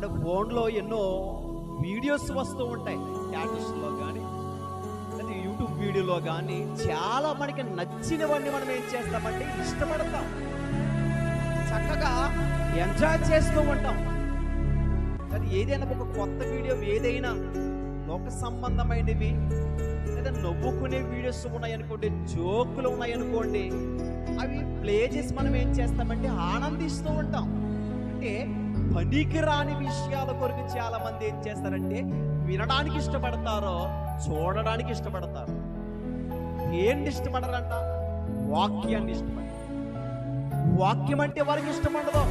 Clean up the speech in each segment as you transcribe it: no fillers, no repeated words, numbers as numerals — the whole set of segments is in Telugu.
మన ఫోన్లో ఎన్నో వీడియోస్ వస్తూ ఉంటాయి, స్టేటస్లో కానీ లేదా యూట్యూబ్ వీడియోలో కానీ. చాలా మనకి నచ్చినవన్నీ మనం ఏం చేస్తామంటే ఇష్టపడతాం, చక్కగా ఎంజాయ్ చేస్తూ ఉంటాం. అది ఏదైనా ఒక కొత్త వీడియో, ఏదైనా లోక సంబంధమైనవి లేదా నవ్వుకునే వీడియోస్ ఉన్నాయనుకోండి, జోకులు ఉన్నాయనుకోండి, అవి ప్లే చేసి మనం ఏం చేస్తామంటే ఆనందిస్తూ ఉంటాం. అంటే పనికి రాని విషయాల కొరకు చాలా మంది ఏం చేస్తారంటే వినడానికి ఇష్టపడతారో చూడడానికి ఇష్టపడతారు. ఏంటి ఇష్టపడరంట? వాక్యాన్ని ఇష్టపడతారు. వాక్యం అంటే వారికి ఇష్టపడదు.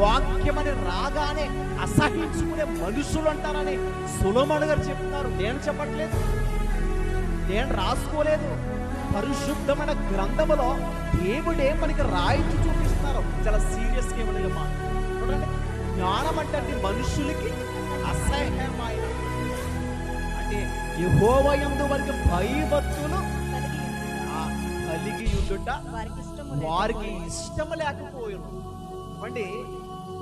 వాక్యం అని రాగానే అసహించుకునే మనుషులు అంటారని సొలొమోను గారు చెప్తున్నారు. నేను చెప్పట్లేదు, నేను రాసుకోలేదు. పరిశుద్ధమైన గ్రంథములో దేవుడే మనకి రాయించి చూపిస్తున్నారు. చాలా సీరియస్గా ఏమన్నా మాట చూడండి. జ్ఞానం అంటే మనుషులకి అసహ్యమైన, అంటే యెహోవా యందు వారికి భయభక్తులు కలిగి ఉండుట వారికి ఇష్టము లేకపోయిను. అంటే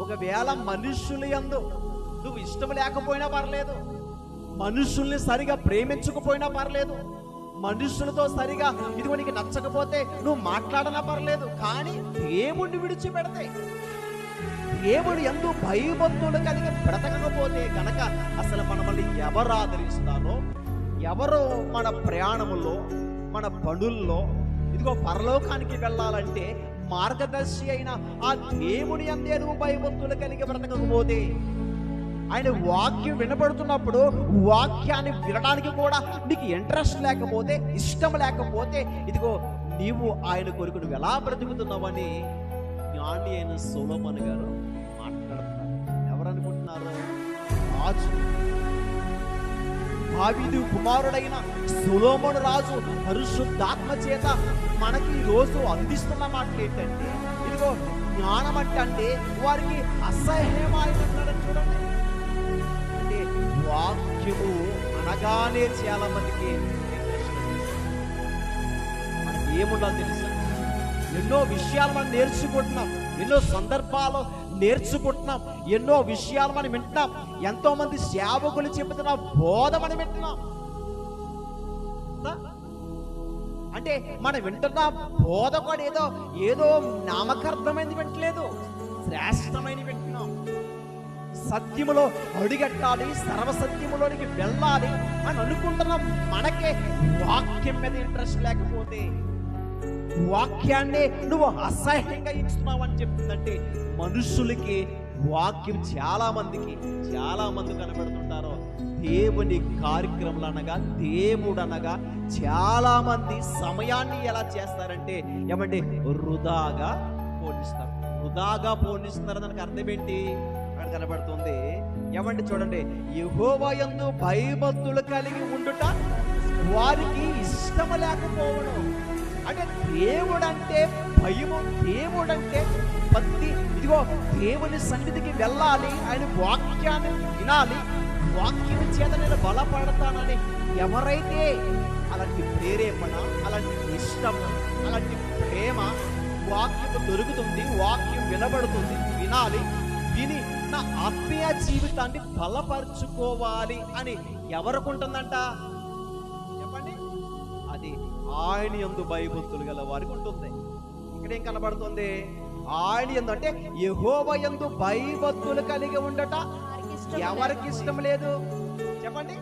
ఒకవేళ మనుషుల యందు నువ్వు ఇష్టం లేకపోయినా పర్లేదు, మనుషుల్ని సరిగా ప్రేమించకపోయినా పర్లేదు, మనుషులతో సరిగా ఇదిగో నీకు నచ్చకపోతే నువ్వు మాట్లాడనా పర్లేదు, కానీ దేవుణ్ణి విడిచిపెడితే, దేవుడు యందు భయభక్తులు కలిగి బ్రతకకపోతే గనక అసలు మనల్ని ఎవరు ఆదరిస్తారో, ఎవరు మన ప్రయాణములో మన పనుల్లో ఇదిగో పరలోకానికి వెళ్ళాలంటే మార్గదర్శి అయిన ఆ దేవుని యందే నువ్వు భయభక్తులు కలిగి బ్రతకకపోతే, ఆయన వాక్యం వినబడుతున్నప్పుడు వాక్యాన్ని వినడానికి కూడా నీకు ఇంట్రెస్ట్ లేకపోతే, ఇష్టం లేకపోతే, ఇదిగో నీవు ఆయన కొరకు నువ్వు ఎలా బ్రతుకుతున్నావని జ్ఞాని అయిన సొలొమోను గారు మాట్లాడుతున్నారు. ఎవరనుకుంటున్నారు? రాజు, దావీదు కుమారుడైన సొలొమోను రాజు పరిశుద్ధాత్మ చేత మనకి ఈ రోజు అందిస్తున్న మాటలు ఏంటంటే, ఇదిగో జ్ఞానం అంటే వారికి అసహ్యమైనట్టు చూడండి. అంటే వాక్యము అనగానే చాలా మందికి మనకి ఏముండాలో తెలుసా? ఎన్నో విషయాలు మనం నేర్చుకుంటున్నాం, ఎన్నో సందర్భాలు నేర్చుకుంటున్నాం, ఎన్నో విషయాలు మనం వింటున్నాం, ఎంతో మంది సేవకులు చెబుతున్న బోధ మనం వింటున్నాం. అంటే మనం వింటున్న బోధ కూడా ఏదో నామకార్థమైనది వింటలేదు, శ్రేష్టమైన వింటున్నాం. సత్యములో అడుగెట్టాలి, సర్వసత్యములోనికి వెళ్ళాలి అని అనుకుంటున్నాం. మనకే వాక్యం మీద ఇంట్రెస్ట్ లేకపోతే, వాక్యాన్ని నువ్వు అసహ్యంగా ఇస్తున్నావు అని చెప్తుందంటే, మనుషులకి వాక్యం చాలా మంది కనబడుతుంటారు. దేవుని కార్యక్రమాలు అనగా, దేవుడు అనగా చాలా మంది సమయాన్ని ఎలా చేస్తారంటే ఏమంటే వృధాగా పోనిస్తారు. దానికి అర్థం ఏంటి అక్కడ కనబడుతుంది. ఏమంటే చూడండి, యెహోవా యందు భయభక్తులు కలిగి ఉండుట వారికి ఇష్టము లేకపోవడం. అంటే దేవుడంటే భయము, దేవుడంటే భక్తి. ఇదిగో దేవుని సన్నిధికి వెళ్ళాలి, ఆయన వాక్యాన్ని వినాలి, వాక్యం చేత నేను బలపడతానని ఎవరైతే అలాంటి ప్రేరేపణ, అలాంటి ఇష్టం, అలాంటి ప్రేమ, వాక్యం దొరుకుతుంది, వాక్యం వినబడుతుంది, వినాలి, విని నా ఆత్మీయ జీవితాన్ని బలపరుచుకోవాలి అని ఎవరికుంటుందంట చెప్పండి? అది ఆయన యందు భయభక్తులు గల వారికి ఉంటుంది. ఇక్కడేం కనబడుతుంది? ఆయన యందు అంటే యెహోవా యందు భయభక్తులు కలిగి ఉండట ఎవరికి ఇష్టం లేదు చెప్పండి?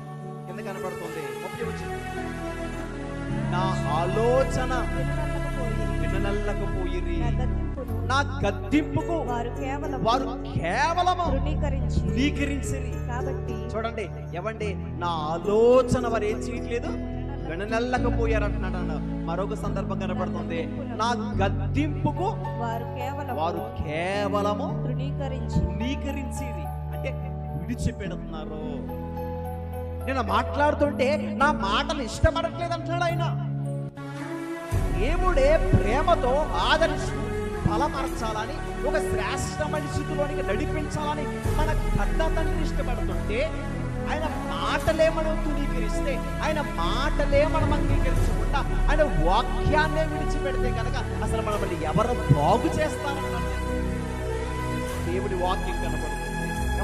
కింద కనబడుతుంది 30 వచనం. నా ఆలోచన విననల్లకపోయిరి, నా గద్దింపుకు వారు కేవలం తృణీకరించిరి. కాబట్టి చూడండి, ఏమండి, నా ఆలోచన వారు ఏం చేయట్లేదు, విననల్లకపోయారు అంటున్నాడు. మరొక సందర్భం కనబడుతుంది, నా గద్దింపుకు వారు కేవలము తృణీకరించిరి. అంటే విడిచిపెడుతున్నారు. నేను మాట్లాడుతుంటే నా మాటలు ఇష్టపడట్లేదు అంటున్నాడు ఆయన. దేవుడే ప్రేమతో ఆదరిస్తూ బలపరచాలని, ఒక శ్రేష్టమైన స్థితిలోనికి నడిపించాలని మన కన్న తండ్రి ఇష్టపడుతుంటే, ఆయన మాటలే మనం తృణీకరిస్తే, ఆయన మాటలే మనం అంగీకరించకుండా ఆయన వాక్యాన్నే విడిచిపెడితే కనుక అసలు మనల్ని ఎవరు బాగు చేస్తారన్నమాట. దేవుడి వాక్యం కనబడుతుంది.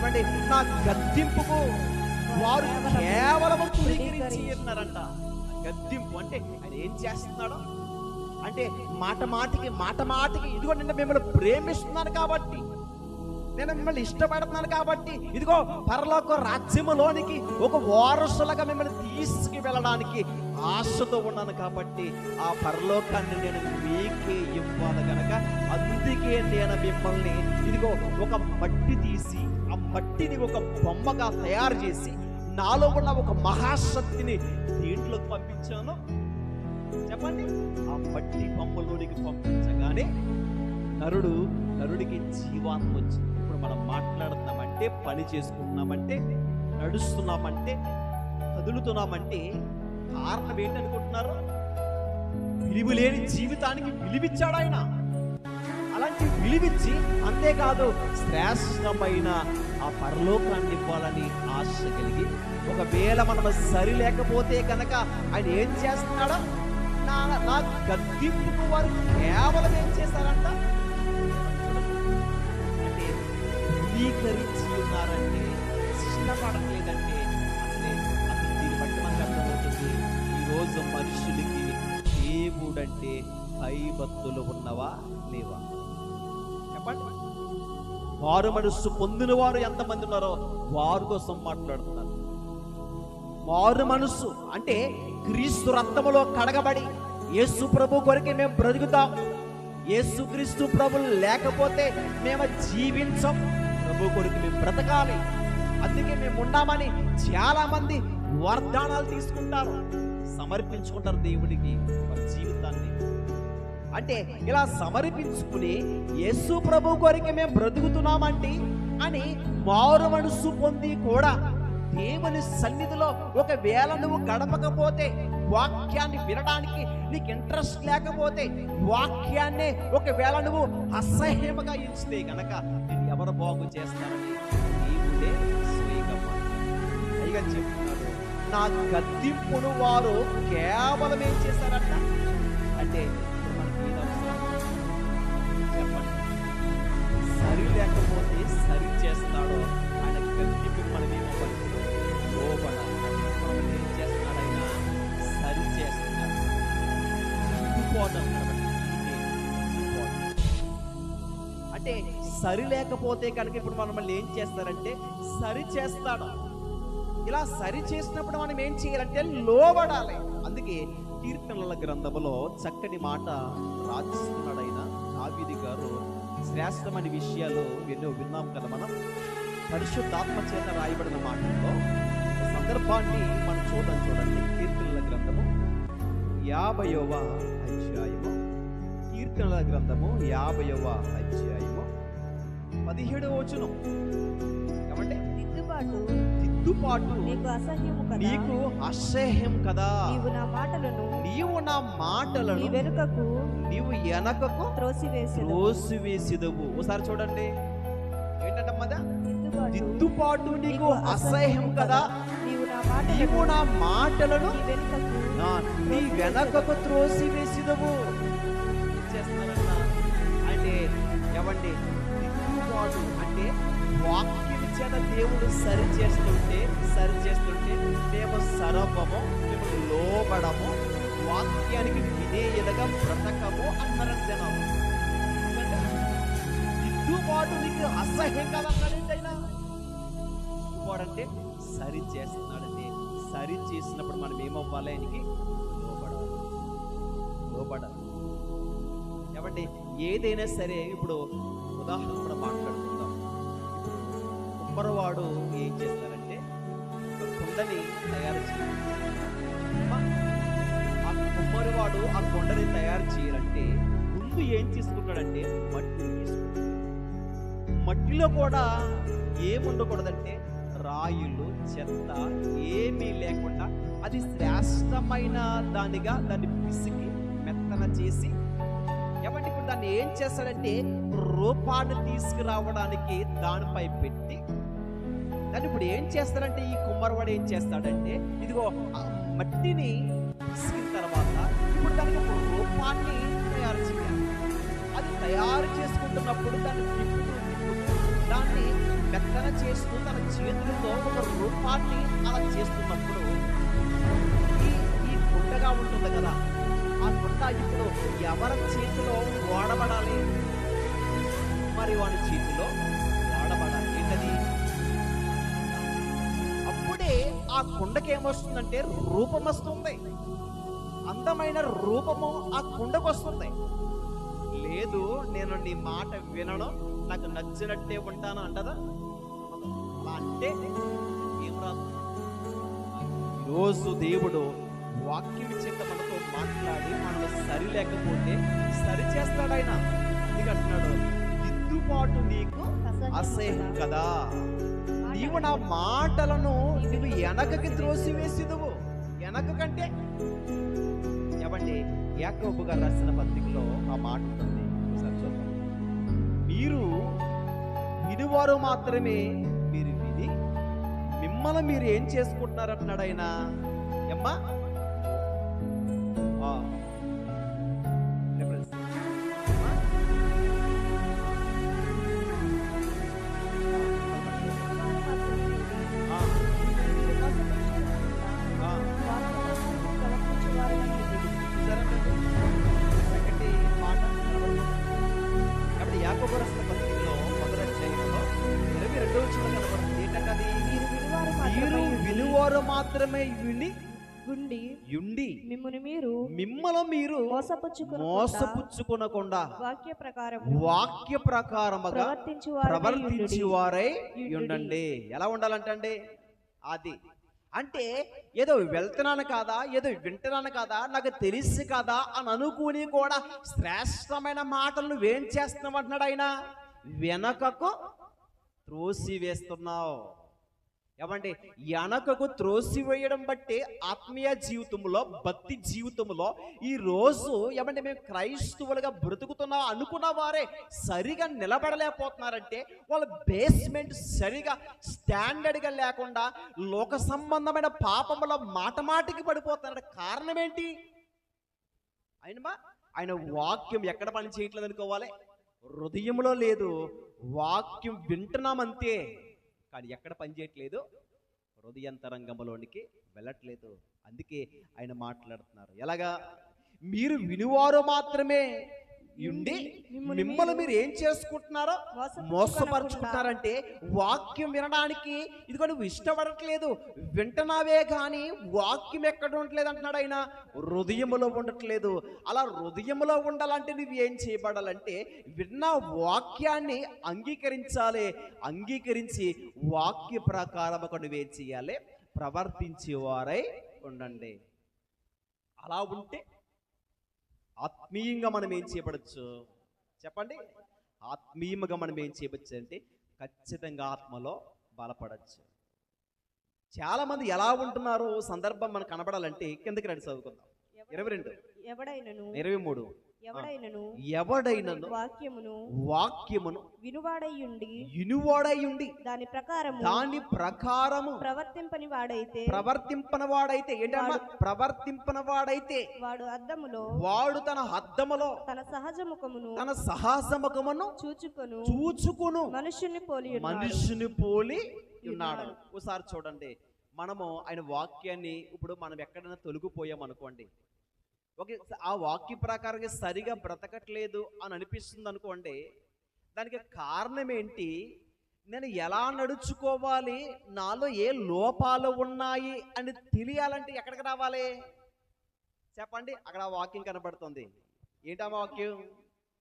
ఏమండి, నా గద్దింపుకు వారు కేవలం తృణీకరించి ఉన్నారంట. గద్దింపు అంటే ఆయన ఏం చేస్తున్నాడు అంటే మాట మాటికి ఇదిగో నిన్న మిమ్మల్ని ప్రేమిస్తున్నాను కాబట్టి, నేను మిమ్మల్ని ఇష్టపడుతున్నాను కాబట్టి, ఇదిగో పరలోక రాజ్యములోనికి ఒక వారసులుగా మిమ్మల్ని తీసుకు వెళ్ళడానికి ఆశతో ఉన్నాను కాబట్టి ఆ పరలోకాన్ని నేను మీకే ఇవ్వాలి గనక అందుకే నేను మిమ్మల్ని ఇదిగో ఒక మట్టి తీసి ఆ మట్టిని ఒక బొమ్మగా తయారు చేసి నాలో ఉన్న ఒక మహాశక్తిని దీంట్లోకి పంపించాను. చెప్పండి, ఆ మట్టి బొమ్మలోనికి పంపించగానే నరుడికి జీవాత్మ వచ్చింది. ఇప్పుడు మనం మాట్లాడుతున్నామంటే, పని చేసుకుంటున్నామంటే, నడుస్తున్నామంటే, కదులుతున్నామంటే కారణం ఏంటనుకుంటున్నారు? విలువ లేని జీవితానికి విలువిచ్చాడు ఆయన. అలాంటి విలువిచ్చి అంతేకాదు శ్రేష్టమైన ఆ పరలోకాన్ని ఇవ్వాలని ఆశ కలిగి, ఒకవేళ మనం సరి లేకపోతే కనుక ఆయన ఏం చేస్తున్నాడో, నా గద్దింపుకు వారు కేవలం ఏం చేశారంట అంటే ధృవీకరించి ఉన్నారంటే, ఇష్టపడట్లేదంటే అసలు దీన్ని బట్టి మనకు అర్థమవుతుంది ఈరోజు మనుషులకి దేవుడంటే భయభక్తులు ఉన్నవా లేవా? చెప్పండి. వారు మనస్సు పొందిన వారు ఎంతమంది ఉన్నారో వారి కోసం మాట్లాడుతున్నారు. మారు మనస్సు అంటే క్రీస్తు రక్తములో కడగబడి యేసు ప్రభు కొరకే మేము బ్రతుకుతాం. యేసు క్రీస్తు ప్రభు లేకపోతే మేము జీవించం. ప్రభు కొరకు మేము బ్రతకాలి, అందుకే మేము ఉన్నామని చాలా మంది వాగ్దానాలు తీసుకుంటారు, సమర్పించుకుంటారు దేవుడికి వారి జీవితాన్ని. అంటే ఇలా సమర్పించుకుని యేసు ప్రభు కొరకే మేము బ్రతుకుతున్నామండి అని మారు మనస్సు పొంది కూడా దేవుని సన్నిధిలో ఒకవేళ నువ్వు గడపకపోతే, వాక్యాన్ని వినడానికి నీకు ఇంట్రెస్ట్ లేకపోతే, వాక్యాన్నే ఒకవేళ నువ్వు అసహ్యముగా ఇస్తే గనక నేను ఎవరు బాగు చేస్తారని దేవుడే స్వయంగా పైగా చెప్తున్నాడు. నా గద్దింపును వారు కేవలం ఏం చేశారంట అంటే మనకి ఏది అవసరం చెప్పండి. సరి లేకపోతే సరి చేస్తాడో ఆయన గద్దింపు మనం ఏమవ్వాలి? మనం ఏం చేస్తున్నాడు? ఆయన సరి చేస్తున్నాడు. అంటే సరి లేకపోతే కనుక ఇప్పుడు మనం ఏం చేస్తారంటే సరి చేస్తాడు. ఇలా సరి చేసినప్పుడు మనం ఏం చేయాలంటే లోబడాలి. అందుకే కీర్తనల గ్రంథములో చక్కని మాట రాస్తున్నాడు ఆయన దావీదు గారు. శ్రేష్టమైన విషయాలు ఎన్నో విన్నాం కదా మనం. పరిశుద్ధాత్మ చేత రాయబడిన మాటల్లో సందర్భాన్ని మనం చూడండి. కీర్తనల గ్రంథము 50వ అధ్యాయము, కీర్తనల గ్రంథము 50వ అధ్యాయము 17వ వచనం. ఏమంటే దిద్దుబాటు నీకు అసహ్యం కదా, నీవు నా మాటలను నీవు వెనకకు త్రోసివేసిదవు. ఒకసారి చూడండి, ఏంటంటమ్మా? దిద్దుబాటు నీకు అసహ్యం కదా, నీవు నా మాటలను నీ వెనకకు త్రోసివేసిదవు. చేస్తున్నారన్నా అంటే ఏమండి? దిద్దుబాటు అంటే వాక్యం చేత దేవుడు సరి చేస్తుంటే మేము సర్వము, మేము లోబడము, వాక్యానికి విధేయులుగా బ్రతకము అన్నారు జనాలు. దిద్దుబాటు నీకు అసహ్యం కదా అన్నాడైనా. దిద్దుబాటు అంటే సరి చేస్తున్నాడంటే, సరి చేసినప్పుడు మనం ఏమవ్వాలి? ఆయనకి లోబడాలి. ఏమంటే ఏదైనా సరే, ఇప్పుడు ఉదాహరణ కూడా మాట్లాడుకుందాం. కుమ్మరవాడు ఏం చేస్తారంటే ఒక కుండని తయారు చేయాలి. ఆ కుమ్మరివాడు ఆ కొండని తయారు చేయాలంటే ముందు ఏం తీసుకుంటాడంటే మట్టిని తీసుకుంటాడు. మట్టిలో కూడా ఏముండకూడదంటే రాయులు, చెత్త ఏమీ లేకుండా అది శ్రేష్టమైన దానిగా దాన్ని పిసికి మెత్తన చేసి, ఏమంటే ఇప్పుడు దాన్ని ఏం చేస్తాడంటే రూపాన్ని తీసుకురావడానికి దానిపై పెట్టి, దాన్ని ఇప్పుడు ఏం చేస్తాడంటే ఈ కుమ్మరివాడు ఏం చేస్తాడంటే ఇదిగో ఆ మట్టిని పిసికిన తర్వాత ఇప్పుడు దానికి ఒక రూపాన్ని తయారు చేయాలి. అది తయారు చేసుకుంటున్నప్పుడు దాన్ని దాన్ని మెత్తన చేస్తూ తన చేతులతో ఒక రూపాన్ని అలా చేస్తున్నప్పుడు ఈ ఈ కుండగా ఉంటుంది కదా, ఆ కుండ ఇప్పుడు ఎవరి చేతిలో వాడబడాలి? మరి వాడి చేతిలో వాడబడాలి. ఏంటది? అప్పుడే ఆ కుండకి ఏమొస్తుందంటే రూపం వస్తుంది, అందమైన రూపము ఆ కుండకు వస్తుంది. లేదు నేను నీ మాట వినను, నాకు నచ్చినట్టే ఉంటాను అంటదా? అలా అంటే ఏం రాదు. ఈరోజు దేవుడు వాక్యం చేత మనతో మాట్లాడి మనకు సరి లేకపోతే సరి చేస్తాడు ఆయన. ఎందుకంటున్నాడు, దిద్దుబాటు నీకు అసహ్యం కదా, నీవు నా మాటలను నువ్వు వెనకకి త్రోసివేసిదువు. వెనక కంటే ఏమండి, యాకోబు గారు రాసిన పత్రికలో ఆ మాట ఉంటుంది, ఒకసారి చూద్దాం. మీరు వినివారు మాత్రమే, మీరు విని మిమ్మల్ని మీరు ఏం చేసుకుంటున్నారు అంటున్నాడు ఆయన. అమ్మా యాకోబు రాసిన పత్రికలో 1వ అధ్యాయంలో 22వ వచనం కనబడుతుంది. ఏంటంటే అది మీరు వినువారు మాత్రమే యుండి మిమ్మల్ని మీరు మోసపుచ్చుకొనకుండా వాక్య ప్రకారముగా ప్రవర్తించి వారై ఉండండి. ఎలా ఉండాలంటే అది అంటే ఏదో వెళ్తున్నాను కాదా, ఏదో వింటున్నాను కాదా, నాకు తెలిసి కదా అని అనుకుని కూడా శ్రేష్టమైన మాటలు నువ్వేం చేస్తున్నావు అంటున్నాడు ఆయన. వెనకకు త్రోసివేస్తున్నావు. ఏమంటే వెనకకు త్రోసివేయడం బట్టి ఆత్మీయ జీవితంలో, భక్తి జీవితంలో ఈ రోజు ఏమంటే మేము క్రైస్తవులుగా బ్రతుకుతున్నాం అనుకున్న వారే సరిగా నిలబడలేకపోతున్నారంటే వాళ్ళ బేస్మెంట్ సరిగా స్టాండర్డ్గా లేకుండా లోక సంబంధమైన పాపముల మాటమాటికి పడిపోతున్నారు. కారణం ఏంటి? ఆయన వాక్యం ఎక్కడ పని చేయట్లేదు అనుకోవాలి, హృదయంలో లేదు. వాక్యం వింటున్నామంతే, కానీ ఎక్కడ పని చేయట్లేదు, హృదయంతరంగంలోనికి వెళ్ళట్లేదు. అందుకే ఆయన మాట్లాడుతున్నారు. ఎలాగా? మీరు వినివారు మాత్రమే ఉండి మిమ్మల్ని మీరు ఏం చేసుకుంటున్నారో మోసపరుచుకుంటారంటే వాక్యం వినడానికి ఇదిగో నువ్వు ఇష్టపడట్లేదు, వింటున్నావే కానీ వాక్యం ఎక్కడ ఉండట్లేదు అంటున్నాడు ఆయన. హృదయములో ఉండట్లేదు. అలా హృదయములో ఉండాలంటే నువ్వు ఏం చేయబడాలంటే విన్న వాక్యాన్ని అంగీకరించాలి. అంగీకరించి వాక్య ప్రకారముగా నువ్వేం చేయాలి? ప్రవర్తించేవారై ఉండండి. అలా ఉంటే ఆత్మీయంగా మనం ఏం చేయబడచ్చు చెప్పండి? ఆత్మీయంగా మనం ఏం చేయవచ్చు అంటే ఖచ్చితంగా ఆత్మలో బలపడచ్చు. చాలా మంది ఎలా ఉంటున్నారో సందర్భం మనకు కనబడాలంటే కిందకి రండి, చదువుకుందాం. 22 23 ఎవడైనను వాక్యమును వినువాడయుండి దాని ప్రకారము ప్రవర్తింపని వాడైతే ఏంటమ్మా? ప్రవర్తింపని వాడైతే వాడు తన అద్దములో తన సహజ ముఖమును చూచుకొను మనుషుని పోలి ఉన్నాడు. ఒకసారి చూడండి, మనము ఆయన వాక్యాన్ని ఇప్పుడు మనం ఎక్కడైనా తొలగిపోయాం అనుకోండి, ఆ వాక్య ప్రకారంగా సరిగా బ్రతకట్లేదు అని అనిపిస్తుంది అనుకోండి, దానికి కారణం ఏంటి? నేను ఎలా నడుచుకోవాలి, నాలో ఏ లోపాలు ఉన్నాయి అని తెలియాలంటే ఎక్కడికి రావాలి చెప్పండి? అక్కడ వాక్యం కనబడుతుంది. ఏంటా వాక్యం?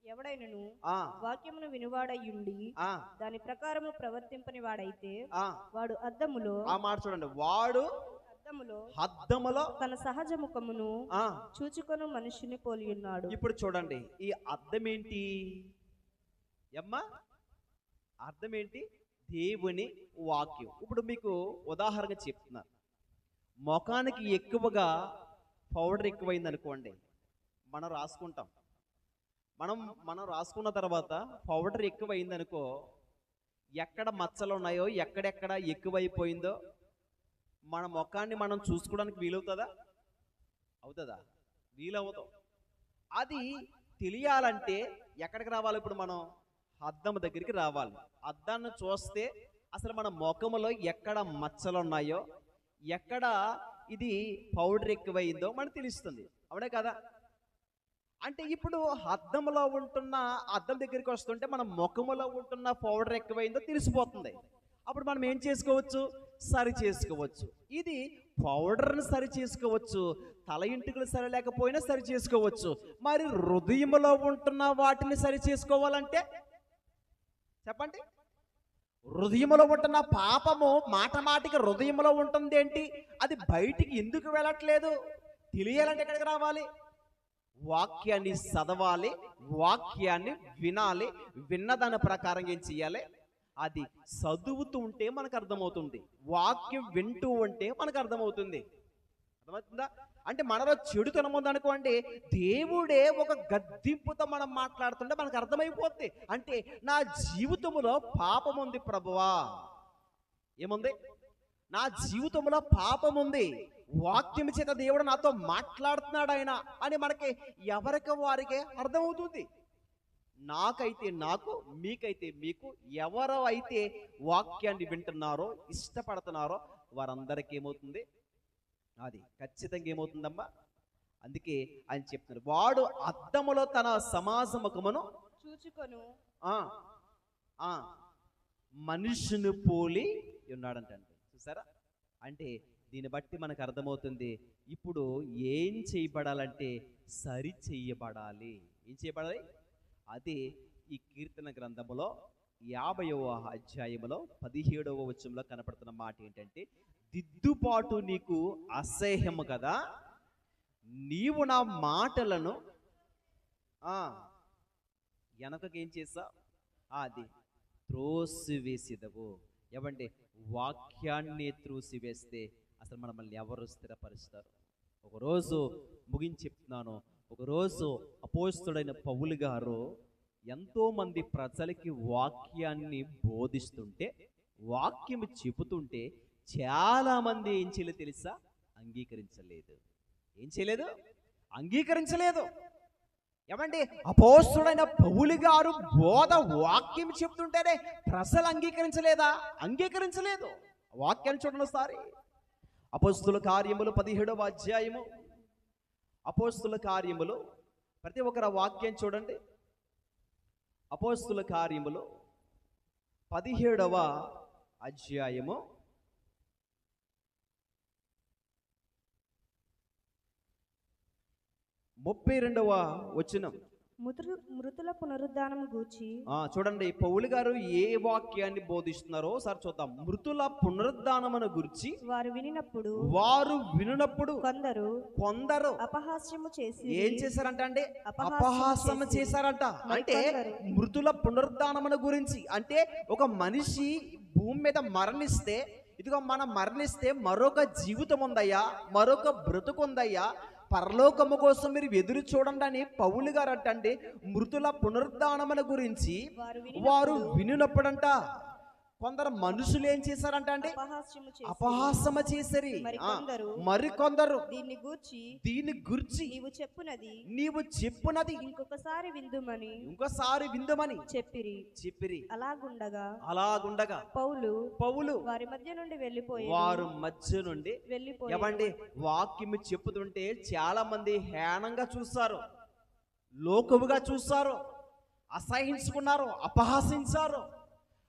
ఎవడైనను వాక్యమును వినువాడయుండి దాని ప్రకారము ప్రవర్తింపని వాడైతే వాడు అద్దములో, ఆ మాట చూడండి, వాడు అద్దములో తన సహజ ముఖమును చూచుకొను మనుషుని పోలి ఉన్నాడు. ఇప్పుడు చూడండి, ఈ అద్దం ఏంటి అమ్మా? అర్థం ఏంటి? దేవుని వాక్యం. ఇప్పుడు మీకు ఉదాహరణ చెప్తున్నా, ముఖానికి ఎక్కువగా పౌడర్ ఎక్కువైంది అనుకోండి, మనం రాసుకుంటాం. మనం రాసుకున్న తర్వాత పౌడర్ ఎక్కువైంది అనుకో, ఎక్కడ మచ్చలు ఉన్నాయో, ఎక్కడెక్కడ ఎక్కువైపోయిందో మన ముఖాన్ని మనం చూసుకోవడానికి వీలవుతుందా? అవుతుందా? వీలవుతాం. అది తెలియాలంటే ఎక్కడికి రావాలి? ఇప్పుడు మనం అద్దం దగ్గరికి రావాలి. అద్దాన్ని చూస్తే అసలు మన ముఖములో ఎక్కడ మచ్చలు ఉన్నాయో, ఎక్కడ ఇది పౌడర్ ఎక్కువైందో మనకు తెలుస్తుంది, అవునే కదా? అంటే ఇప్పుడు అద్దంలో ఉంటున్న అద్దం దగ్గరికి వస్తుంటే మన ముఖములో ఉంటున్న పౌడర్ ఎక్కువైందో తెలిసిపోతుంది. అప్పుడు మనం ఏం చేసుకోవచ్చు? సరి చేసుకోవచ్చు. ఇది పౌడర్ని సరి చేసుకోవచ్చు, తల ఇంటికలు సరి లేకపోయినా సరి చేసుకోవచ్చు. మరి హృదయంలో ఉంటున్న వాటిని సరి చేసుకోవాలంటే చెప్పండి. హృదయంలో ఉంటున్న పాపము మాట మాటికి హృదయంలో ఉంటుంది ఏంటి? అది బయటికి ఎందుకు వెళ్ళట్లేదు తెలియాలంటే ఎక్కడికి రావాలి? వాక్యాన్ని చదవాలి, వాక్యాన్ని వినాలి. విన్నదాని ప్రకారం ఏం చెయ్యాలి? అది చదువుతూ ఉంటే మనకు అర్థమవుతుంది, వాక్యం వింటూ ఉంటే మనకు అర్థమవుతుంది. అర్థమవుతుందా? అంటే మనలో చెడుతనం ఉందనుకోండి, దేవుడే ఒక గద్దింపుతో మనం మాట్లాడుతుంటే మనకు అర్థమైపోద్ది. అంటే నా జీవితంలో పాపం ఉంది ప్రభువా. ఏముంది? నా జీవితంలో పాపం ఉంది, వాక్యం చేత దేవుడు నాతో మాట్లాడుతున్నాడు ఆయన అని మనకి ఎవరికి వారికి అర్థమవుతుంది. నాకైతే నాకు, మీకైతే మీకు, ఎవరో అయితే వాక్యాన్ని వింటున్నారో ఇష్టపడుతున్నారో వారందరికీ ఏమవుతుంది? అది ఖచ్చితంగా ఏమవుతుందమ్మా? అందుకే ఆయన చెప్తున్నారు, వాడు అద్దములో తన సమాజముఖమును చూచుకొను మనుషుని పోలి ఉన్నాడంటే. చూసారా? అంటే దీన్ని బట్టి మనకు అర్థమవుతుంది, ఇప్పుడు ఏం చేయబడాలంటే సరి చెయ్యబడాలి. ఏం చేయబడాలి? అదే ఈ కీర్తన గ్రంథములో 50వ అధ్యాయములో 17వ వచనంలో కనపడుతున్న మాట ఏంటంటే, దిద్దుబాటు నీకు అసహ్యము కదా, నీవు నా మాటలను వెనకకి ఏం చేసావు? అది త్రోసివేసిదవు. ఏమండి, వాక్యాన్ని త్రోసివేస్తే అసలు మనల్ని ఎవరు స్థిరపరుస్తారు? ఒకరోజు ముగించి చెప్తున్నాను, ఒకరోజు అపోస్తుడైన పౌలు గారు ఎంతో మంది ప్రజలకి వాక్యాన్ని బోధిస్తుంటే, వాక్యం చెబుతుంటే చాలా మంది ఏం చేయలేదు తెలుసా? అంగీకరించలేదు. ఏం చేయలేదు? అంగీకరించలేదు. ఏమండి, అపోస్తుడైన పౌలు గారు బోధ వాక్యం చెప్తుంటేనే ప్రజలు అంగీకరించలేదా? అంగీకరించలేదు. వాక్యాన్ని చూడండి ఒకసారి. అపోస్తుల కార్యములు 17వ అధ్యాయము, అపోస్తుల కార్యములు, ప్రతి ఒక్కరు వాక్యం చూడండి. అపోస్తుల కార్యములు 17వ అధ్యాయము 32వ వచనం. మృతుల పునరుద్ధానం గూర్చి చూడండి, పౌలు గారు ఏ వాక్యాన్ని బోధిస్తున్నారో సార్ చూద్దాం. మృతుల పునరుద్ధానమును గురించి వారు వినునప్పుడు కొందరు అపహాస్యము చేసి ఏం చేశారంట అండి? అపహాస్యము చేశారంట. అంటే మృతుల పునరుద్ధానమును గురించి, అంటే ఒక మనిషి భూమి మీద మరణిస్తే, ఇదిగో మనం మరణిస్తే మరొక జీవితం ఉందయ్యా, మరొక బ్రతుకు ఉందయ్యా, పరలోకము కోసం మీరు ఎదురు చూడండి అని పౌలు గారు అంటండి మృతుల పునరుద్ధానముల గురించి వారు వినునప్పుడంట కొందరు మనుషులు ఏం చేశారంట అండి? అపహాస్యము చేశారు. మరికొందరు దీన్ని గూర్చి నీవు చెప్పునది ఇంకొకసారి విందుమని చెప్పిరి. అలాగుండగా పౌలు వారి మధ్య నుండి వెళ్ళిపోయి ఏమండి, వాక్యము చెప్పుతుంటే చాలా మంది హేనంగా చూస్తారు, లోకువుగా చూస్తారు, అసహించుకున్నారు,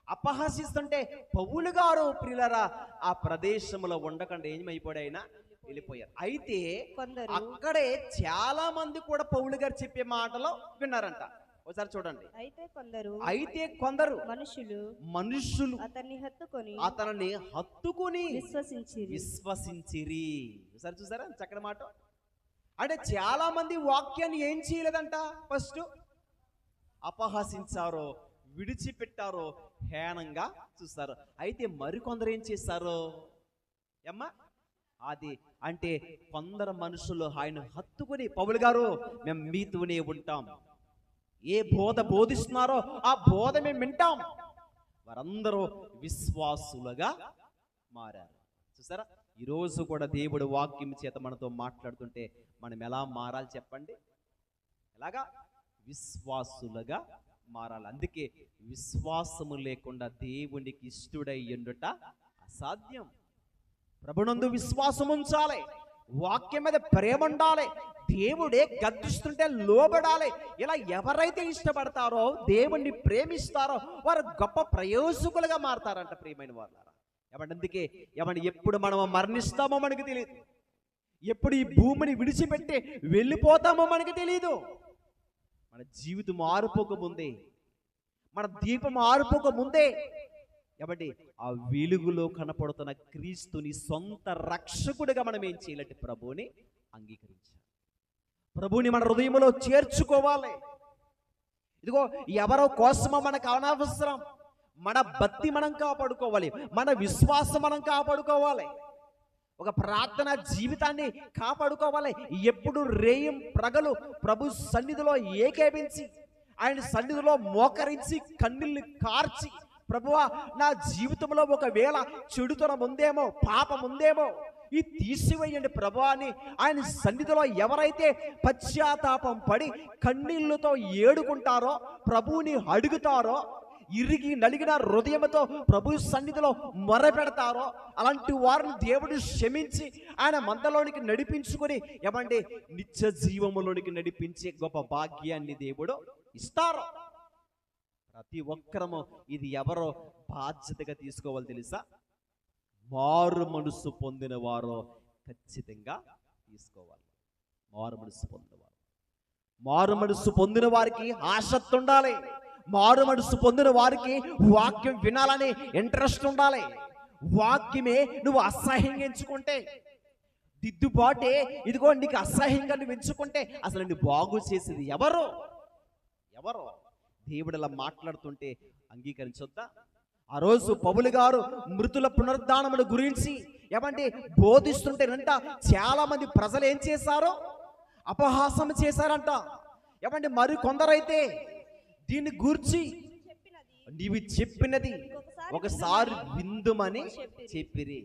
అపహాసిస్తుంటే పౌలు గారు ప్రియులారా ఆ ప్రదేశంలో ఉండకుండా ఏమైపోయాడు? వెళ్ళిపోయారు. అయితే అక్కడే చాలా మంది కూడా పౌలు గారు చెప్పే మాటలో విన్నారంట. ఒకసారి చూడండి. అయితే కొందరు మనుషులు అతనిని హత్తుకొని విశ్వసించిరి. ఒకసారి చూసారా చక్కని మాట. అంటే చాలా మంది వాక్యాన్ని ఏం చేయలేదంట, ఫస్ట్ అపహాసించారో, విడిచిపెట్టారో, హేనంగా చూస్తారు. అయితే మరికొందరు ఏం చేశారు అమ్మా? అది అంటే కొందరు మనుషులు ఆయన హత్తుకుని, పౌలు గారు మేము మీతోనే ఉంటాం, ఏ బోధ బోధిస్తున్నారో ఆ బోధ మేము వింటాం, వారందరూ విశ్వాసులుగా మారారు. చూసారా? ఈరోజు కూడా దేవుడు వాక్యం చేత మనతో మాట్లాడుతుంటే మనం ఎలా మారాలి చెప్పండి? ఎలాగా? విశ్వాసులుగా మారాలి. అందుకే విశ్వాసము లేకుండా దేవునికి ఇష్టడై ఉండుట అసాధ్యం. ప్రభునందు విశ్వాసం ఉంచాలి, వాక్యం మీద ప్రేమ ఉండాలి, దేవుడే గద్దిస్తుంటే లోబడాలి. ఇలా ఎవరైతే ఇష్టపడతారో, దేవుణ్ణి ప్రేమిస్తారో వారు గొప్ప ప్రయోజకులుగా మారతారంట. ప్రియమైన వాళ్ళారా, అందుకే ఎప్పుడు మనం మరణిస్తామో మనకు తెలియదు, ఎప్పుడు ఈ భూమిని విడిచిపెట్టి వెళ్ళిపోతామో మనకు తెలియదు. మన జీవితం మారిపోక ముందే, మన దీపం ఆరిపోక ముందే ఆ వెలుగులో కనపడుతున్న క్రీస్తుని సొంత రక్షకుడిగా మనం ఏం చేయాలంటే ప్రభువుని అంగీకరించాలి, ప్రభువుని మన హృదయంలో చేర్చుకోవాలి. ఇదిగో ఎవరో కోసమో మనకు అనవసరం. మన భక్తి మనం కాపాడుకోవాలి, మన విశ్వాసం మనం కాపాడుకోవాలి, ఒక ప్రార్థన జీవితాన్ని కాపాడుకోవాలి. ఎప్పుడు రేయం ప్రగలు ప్రభు సన్నిధిలో ఏకేపించి, ఆయన సన్నిధిలో మోకరించి కన్నీళ్లు కార్చి, ప్రభువా నా జీవితంలో ఒకవేళ చెడుతనం ఉందేమో, పాపం ఉందేమో, ఇది తీసివేయండి ప్రభువా అని ఆయన సన్నిధిలో ఎవరైతే పశ్చాత్తాపం పడి కన్నీళ్లతో ఏడుకుంటారో, ప్రభువుని అడుగుతారో, ఇరిగి నలిగిన హృదయంతో ప్రభు సన్నిధిలో మొరపెడతారో, అలాంటి వారిని దేవుడు క్షమించి ఆయన మందలోనికి నడిపించుకొని నిత్య జీవములోనికి నడిపించే గొప్ప భాగ్యాన్ని దేవుడు ఇస్తారు. ప్రతి ఒక్కరము ఇది ఎవరో బాధ్యతగా తీసుకోవాలి తెలుసా? మారు మనసు పొందిన వారు ఖచ్చితంగా తీసుకోవాలి. మారు మనసు పొందినవారు, మారు మనసు పొందిన వారికి ఆసక్తి ఉండాలి, మారు మనసు పొందిన వారికి వాక్యం వినాలని ఇంట్రెస్ట్ ఉండాలి. వాక్యమే నువ్వు అసహ్యంగా ఎంచుకుంటే, దిద్దుబాటే ఇదిగో నీకు అసహ్యంగా నువ్వు ఎంచుకుంటే అసలు నువ్వు బాగు చేసేది ఎవరో? దేవుడు అలా మాట్లాడుతుంటే అంగీకరించొద్దా? ఆ రోజు పౌలు గారు మృతుల పునరుద్ధానముల గురించి బోధిస్తుంటేనంట చాలా మంది ప్రజలు ఏం చేశారో అపహాసం చేశారంట. మరి కొందరైతే దీన్ని గూర్చి నీవు చెప్పినది ఒకసారి విందుమని చెప్పిరి.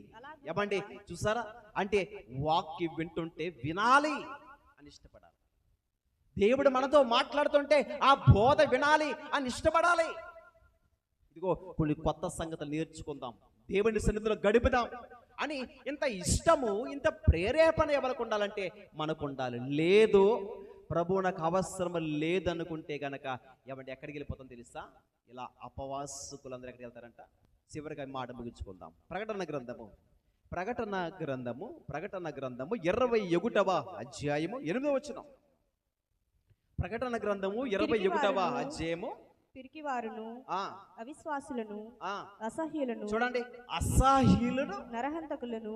చూసారా, అంటే వాక్యం వింటుంటే వినాలి అని ఇష్టపడాలి. దేవుడు మనతో మాట్లాడుతుంటే ఆ బోధ వినాలి అని ఇష్టపడాలి. ఇదిగో కొన్ని కొత్త సంగతులు నేర్చుకుందాం, దేవుని సన్నిధిలో గడుపుదాం అని ఇంత ఇష్టము, ఇంత ప్రేరేపణ ఎవరికి ఉండాలంటే మనకు ఉండాలి. లేదు ప్రభు నాకు అవసరం లేదనుకుంటే గనక ఎక్కడికి వెళ్ళిపోతాం తెలుసా? ఇలా అపవాసకులందరూ ఎక్కడికి వెళ్తారంట? చివరిగా మాట ముగించుకుందాం. ప్రకటన గ్రంథము 21వ అధ్యాయము 8వ వచనం. ప్రకటన గ్రంథము 21వ అధ్యాయము. పిరికివారును, అవిశ్వాసులను, అసహ్యులను, చూడండి, అసహ్యులను, నరహంతకులను,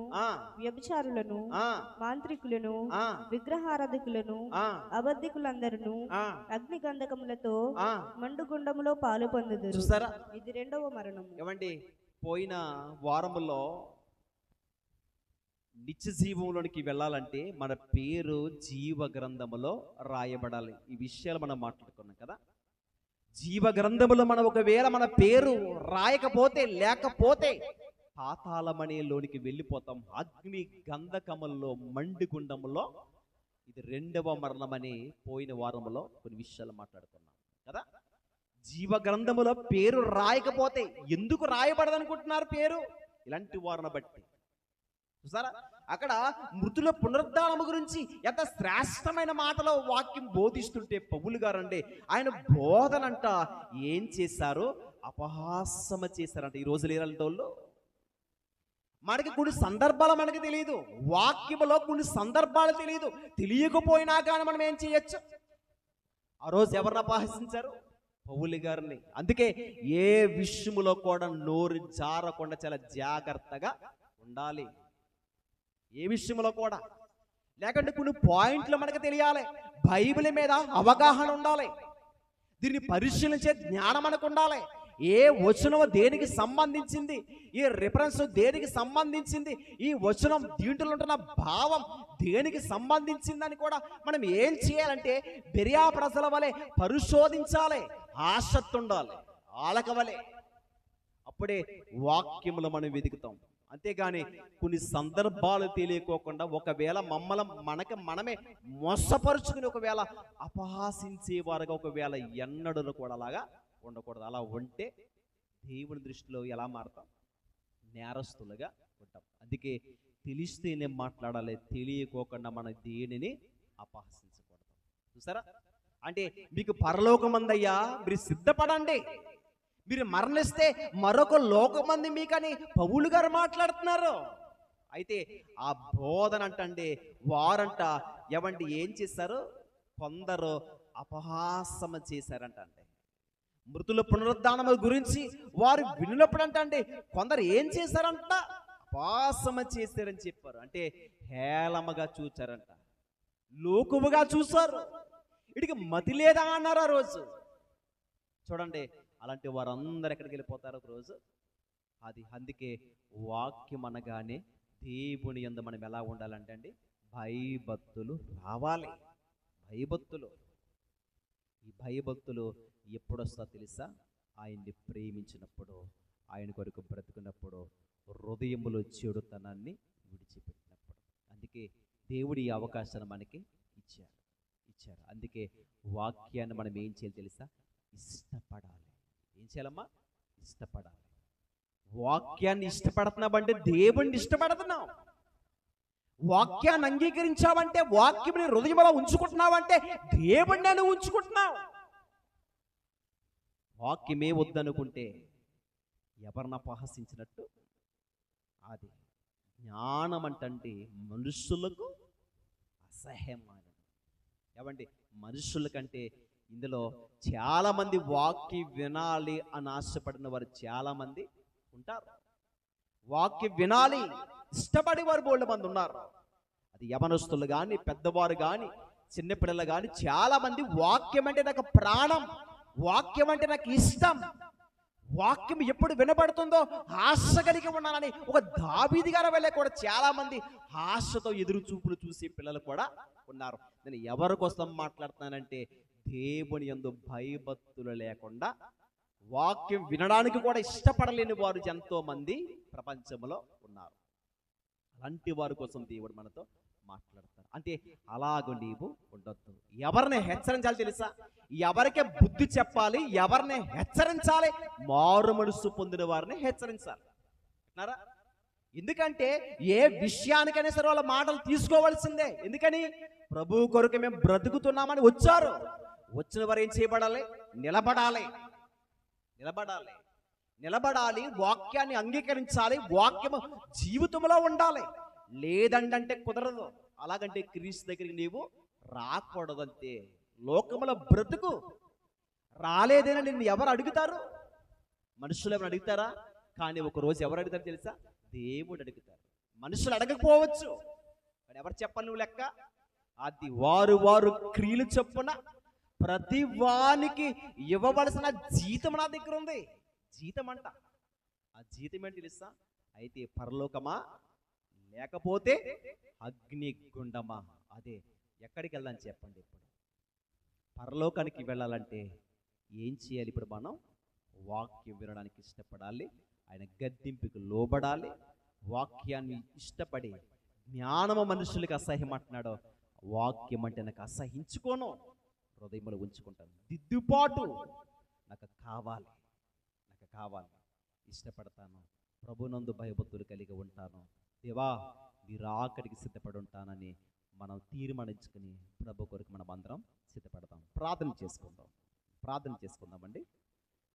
వ్యభిచారులను, మాంత్రికులను, విగ్రహారాధకులను, అబద్ధికులందరూ అగ్ని గంధకములతో మండుగుండములో పాలు పొందుదురు. చూసారా, ఇది రెండవ మరణం. పోయిన వారములో నిత్య జీవంలోనికి వెళ్ళాలంటే మన పేరు జీవ గ్రంథములో రాయబడాలి. ఈ విషయాలు మనం మాట్లాడుకున్నాం కదా. జీవ గ్రంథములో ఒకవేళ మన పేరు రాయకపోతే, లేకపోతే పాతాళమణిలోనికి వెళ్ళిపోతాం. అగ్ని గంధకముల్లో మండుగుండములో ఇది రెండవ మరణమని పోయిన వారములో కొన్ని విషయాలు మాట్లాడుకున్నాం కదా. జీవ గ్రంథములో పేరు రాయకపోతే ఎందుకు రాయబడదనుకుంటున్నారు పేరు? ఇలాంటి వారిని బట్టి. చూసారా, అక్కడ మృతుల పునరుద్ధానము గురించి ఎంత శ్రేష్టమైన మాటలో వాక్యం బోధిస్తుంటే పౌలు గారండి ఆయన బోధనంట ఏం చేశారు? అపహాసమ చేశారంట. ఈ రోజు లేరంటోళ్ళు మనకి కొన్ని సందర్భాలు మనకి తెలియదు, వాక్యములో కొన్ని సందర్భాలు తెలియదు. తెలియకపోయినా కానీ మనం ఏం చేయొచ్చు? ఆ రోజు ఎవరిని అపహసించారు? పౌలు గారిని. అందుకే ఏ విషయములో కూడా నోరు జారకుండా చాలా జాగ్రత్తగా ఉండాలి. ఏ విషయంలో కూడా, లేకుంటే కొన్ని పాయింట్లు మనకు తెలియాలి. బైబిల్ మీద అవగాహన ఉండాలి, దీన్ని పరిశీలించే జ్ఞానం మనకు ఉండాలి. ఏ వచనం దేనికి సంబంధించింది, ఈ రిఫరెన్స్ దేనికి సంబంధించింది, ఈ వచనం దీంట్లో ఉంటున్న భావం దేనికి సంబంధించిందని కూడా మనం ఏం చేయాలంటే బెరియా ప్రజల వలె పరిశోధించాలి, ఆసక్తి ఉండాలి, ఆలకవలే. అప్పుడే వాక్యములు మనం వెతుకుతాం. అంతేగాని కొన్ని సందర్భాలు తెలియకోకుండా ఒకవేళ మనకి మనమే మోసపరుచుకుని ఒకవేళ అపహాసించే వారుగా ఒకవేళ ఎన్నడూ కూడా అలాగా ఉండకూడదు. అలా ఉంటే దేవుని దృష్టిలో ఎలా మారతాం? నేరస్తులుగా ఉంటాం. అందుకే తెలిస్తేనే మాట్లాడాలి, తెలియకోకుండా మన దేనిని అపహసించకూడదు. చూసారా? అంటే మీకు పరలోకమందయ్యా, మీరు సిద్ధపడండి, మీరు మరణిస్తే మరొక లోకమంది మీకని పౌలు గారు మాట్లాడుతున్నారు. అయితే ఆ బోధన అంటండి వారంట ఏమండి ఏం చేశారు? కొందరు అపహాసమ చేశారంట. అంటే మృతుల పునరుద్ధానము గురించి వారు విన్నప్పుడు అంటండి కొందరు ఏం చేశారంట? అపహాసమ చేశారని చెప్పారు. అంటే హేళమగా చూచారంట, లోకువుగా చూశారు. వీడికి మతి లేదా అన్నారు ఆ రోజు. చూడండి, అలాంటి వారందరూ ఎక్కడికి వెళ్ళిపోతారు ఒక రోజు? అందుకే వాక్యం అనగానే దేవుని యందు మనం ఎలా ఉండాలంటే అండి భయభక్తులు రావాలి. భయభక్తులు. ఈ భయభక్తులు ఎప్పుడు వస్తా తెలుసా? ఆయన్ని ప్రేమించినప్పుడు, ఆయన కొరకు బ్రతుకున్నప్పుడు, హృదయములో చెడుతనాన్ని విడిచిపెట్టినప్పుడు. అందుకే దేవుడు ఈ అవకాశాన్ని మనకి ఇచ్చారు. అందుకే వాక్యాన్ని మనం ఏం చేయాలి తెలుసా? ఇష్టపడాలి. ఏం చేయాలమ్మా? ఇష్టపడాలి. వాక్యాన్ని ఇష్టపడుతున్నావంటే దేవుణ్ణి ఇష్టపడుతున్నావు. వాక్యాన్ని అంగీకరించావంటే, వాక్యం హృదయంలో ఉంచుకుంటున్నావంటే దేవుణ్ణి నువ్వు ఉంచుకుంటున్నావు. వాక్యమే వద్దనుకుంటే ఎవరిని అపహసించినట్టు? అది జ్ఞానం అంటే మనుషులకు అసహ్యమైనది. ఏమండి, మనుషుల కంటే ఇందులో చాలా మంది వాక్యం వినాలి అని ఆశపడిన వారు చాలా మంది ఉంటారు. వాక్యం వినాలి ఇష్టపడే వారు బోల్డ్ మంది ఉన్నారు. అది యవనస్తులు కానీ, పెద్దవారు కానీ, చిన్నపిల్లలు కానీ చాలా మంది వాక్యం అంటే నాకు ప్రాణం, వాక్యం అంటే నాకు ఇష్టం, వాక్యం ఎప్పుడు వినబడుతుందో ఆశ కలిగి ఉన్నానని ఒక దావీదు గారి వల్లే కూడా చాలా మంది ఆశతో ఎదురు చూపులు చూసే పిల్లలు కూడా ఉన్నారు. నేను ఎవరి కోసం మాట్లాడుతున్నానంటే దేవుని యందు భయభక్తులు లేకుండా వాక్యం వినడానికి కూడా ఇష్టపడలేని వారు ఎంతో మంది ప్రపంచంలో ఉన్నారు. అలాంటి వారి కోసం దేవుడు మనతో మాట్లాడతారు. అంటే అలాగ నీవు ఉండొద్దు. ఎవరిని హెచ్చరించాలి తెలుసా? ఎవరికే బుద్ధి చెప్పాలి, ఎవరిని హెచ్చరించాలి? మారు మనసు పొందిన వారిని హెచ్చరించాలి. అంటున్నారా? ఎందుకంటే ఏ విషయానికైనా సరే వాళ్ళ మాటలు తీసుకోవాల్సిందే. ఎందుకని? ప్రభు కొరకు మేము బ్రతుకుతున్నామని వచ్చారు. వచ్చిన వారు ఏం చేయబడాలి? నిలబడాలి. వాక్యాన్ని అంగీకరించాలి, వాక్యము జీవితంలో ఉండాలి. లేదంటే కుదరదు. అలాగంటే క్రీస్తు దగ్గరికి నీవు రాకూడదంతే. లోకములో బ్రతుకు. రాలేదని నిన్ను ఎవరు అడుగుతారు? మనుషులు ఎవరు అడుగుతారా? కానీ ఒక రోజు ఎవరు అడుగుతారు తెలుసా? దేవుడు అడుగుతారు. మనుషులు అడగకపోవచ్చు, కానీ ఎవరు చెప్పాలి నువ్వు లెక్క? అది వారు క్రియలు చొప్పున ప్రతి వానికి ఇవ్వవలసిన జీతం నా దగ్గర ఉంది. జీతం అంట. ఆ జీతం ఏంటి తెలుసా? అయితే పరలోకమా లేకపోతే అగ్నిగుండమా? అదే. ఎక్కడికి వెళ్దాం చెప్పండి. ఇప్పుడు పరలోకానికి వెళ్ళాలంటే ఏం చేయాలి? ఇప్పుడు మనం వాక్యం వినడానికి ఇష్టపడాలి, ఆయన గద్దింపుకి లోబడాలి. వాక్యాన్ని ఇష్టపడి, జ్ఞానము మనుషులకి అసహ్యం అంటున్నాడో వాక్యం అంటే నాకు అసహించుకోను, హృదయంలో ఉంచుకుంటాను. దిద్దుబాటు నాకు కావాలి, ఇష్టపడతాను. ప్రభునందు భయభక్తులు కలిగి ఉంటాను. దేవా, మీరు ఆఖరికి సిద్ధపడి ఉంటానని మనం తీర్మానించుకుని ప్రభు కొరకు మనం అందరం సిద్ధపడతాం. ప్రార్థన చేసుకుందామండి.